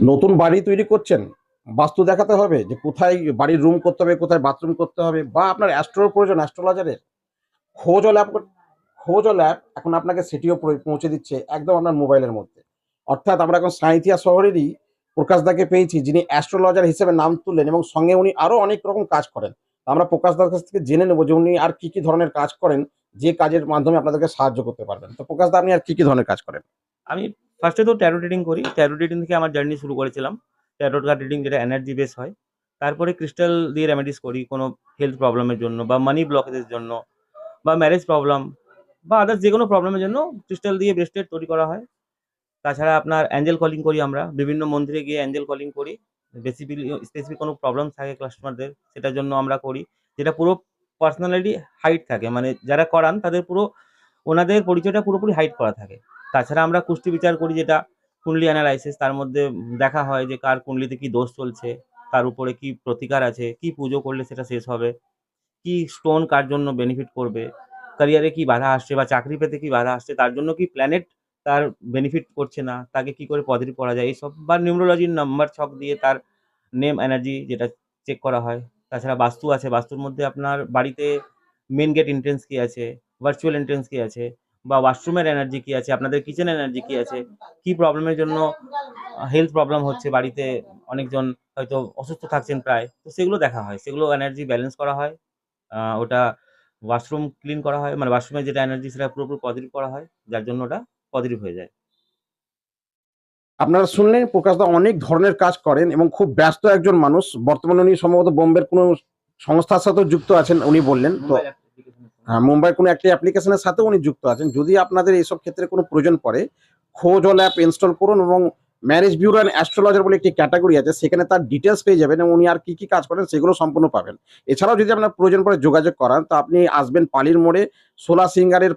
নতুন বাড়ি তৈরি করছেন, বাস্তু দেখাতে হবে যে কোথায় বাড়ির রুম করতে হবে, কোথায় বাথরুম করতে হবে, বা আপনার অ্যাস্ট্রোর প্রয়োজন, অ্যাস্ট্রোলজারের খোঁজ ও ল্যাব, খোঁজ ও ল্যাব এখন আপনাকে সেটিও পৌঁছে দিচ্ছে একদম আপনার মোবাইলের মধ্যে। অর্থাৎ আমরা এখন সাঁইথিয়া শহরেরই প্রকাশদাকে পেয়েছি, যিনি অ্যাস্ট্রোলজার হিসেবে নাম তুললেন এবং সঙ্গে উনি আরো অনেক রকম কাজ করেন। আমরা প্রকাশদার কাছ থেকে জেনে নেবো যে উনি আর কি কি ধরনের কাজ করেন, যে কাজের মাধ্যমে আপনাদেরকে সাহায্য করতে পারবেন। তো প্রকাশদা, আপনি আর কি কি ধরনের কাজ করেন? আমি ফার্স্টে তো ট্যারো রিডিং করি। ট্যারো রিডিং থেকে আমার জার্নি শুরু করেছিলাম। ট্যারো কার্ড রিডিং যেটা এনার্জি বেস হয়। তারপরে ক্রিস্টাল দিয়ে রেমেডিস করি কোনো হেলথ প্রবলেমের জন্য বা মানি ব্লকেজের জন্য বা ম্যারেজ প্রবলেম বা আদার্স যেকোনো প্রবলেমের জন্য ক্রিস্টাল দিয়ে ব্রেসলেট তৈরি করা হয়। তাছাড়া আপনার অ্যাঞ্জেল কলিং করি আমরা। বিভিন্ন মন্দিরে গিয়ে অ্যাঞ্জেল কলিং করি। বেসিক্যালি স্পেসিফিক কোনো প্রবলেম থাকে কাস্টমারদের, সেটার জন্য আমরা করি। যেটা পুরো পার্সোনালিটি হাইড থাকে। মানে যারা করান তাদের পুরো ওনাদের পরিচয়টা পুরোপুরি হাইড করা থাকে। তাছাড়া আমরা কুষ্টি বিচার করি, যেটা কুণ্ডলি অ্যানালাইসিস। তার মধ্যে দেখা হয় যে কার কুণ্ডলিতে কি দোষ চলছে, তার উপরে কি প্রতিকার আছে, কি পুজো করলে সেটা শেষ হবে, কি স্টোন কার জন্য বেনিফিট করবে, ক্যারিয়ারে কি বাধা আসছে বা চাকরি পেতে কি বাধা আসছে, তার জন্য কি প্ল্যানেট তার বেনিফিট করছে না, তাকে কি করে পজিটিভ করা যায়, এইসব বা নিউমোলজির নাম্বার ছক দিয়ে তার নেম এনার্জি যেটা চেক করা হয়। তাছাড়া বাস্তু আছে, বাস্তুর মধ্যে আপনার বাড়িতে মেন গেট এন্ট্রেন্স কি আছে, ভার্চুয়াল এন্ট্রেন্স কি আছে, বা ওয়াশরুমের এনার্জি কি আছে, আপনাদের কিচেন এনার্জি কি আছে, কি প্রবলেমের জন্য হেলথ প্রবলেম হচ্ছে বাড়িতে, অনেকজন হয়তো অসুস্থ থাকছেন প্রায়, তো সেগুলো দেখা হয়, সেগুলো এনার্জি ব্যালেন্স করা হয়। ওটা ওয়াশরুম ক্লিন করা হয়, মানে ওয়াশরুমের যেটা এনার্জি সেটা পুরোপুরি পজিটিভ করা হয়, যার জন্য ওটা পজিটিভ হয়ে যায়। আপনারা শুনলেন, প্রকাশদা অনেক ধরনের কাজ করেন এবং খুব ব্যস্ত একজন মানুষ। বর্তমানে উনি সম্ভবত বোম্বের কোনো সংস্থার সাথেও যুক্ত আছেন উনি বললেন তো। Mobile application. হ্যাঁ, মুম্বাইয়ের কোনো একটি অ্যাপ্লিকেশনের সাথেও উনি যুক্ত আছেন। যদি আপনাদের এইসব ক্ষেত্রে কোনো প্রয়োজন পড়ে, খোঁজ ও ল্যাব ইনস্টল করুন এবং ম্যারেজ বিউরো অ্যান্ড অ্যাস্ট্রোলজার বলে একটি ক্যাটাগরি আছে, সেখানে তার ডিটেলস পেয়ে যাবেন এবং উনি আর কি কি কাজ করেন সেগুলো সম্পূর্ণ পাবেন। এছাড়াও যদি আপনার প্রয়োজন পড়ে যোগাযোগ করান, তো আপনি আসবেন পালির মোড়ে সোলা সিঙ্গারের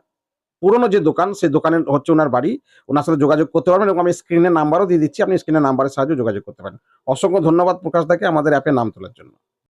পুরনো যে দোকান, সেই দোকানে হচ্ছে ওনার বাড়ি। ওনার সাথে যোগাযোগ করতে পারবেন এবং আমি স্ক্রিনে নাম্বারও দিয়ে দিচ্ছি, আপনি স্ক্রিনে নাম্বারের সাহায্যে যোগাযোগ করতে পারেন। অসংখ্য ধন্যবাদ প্রকাশদাকে আমাদের অ্যাপে নাম তোলার জন্য।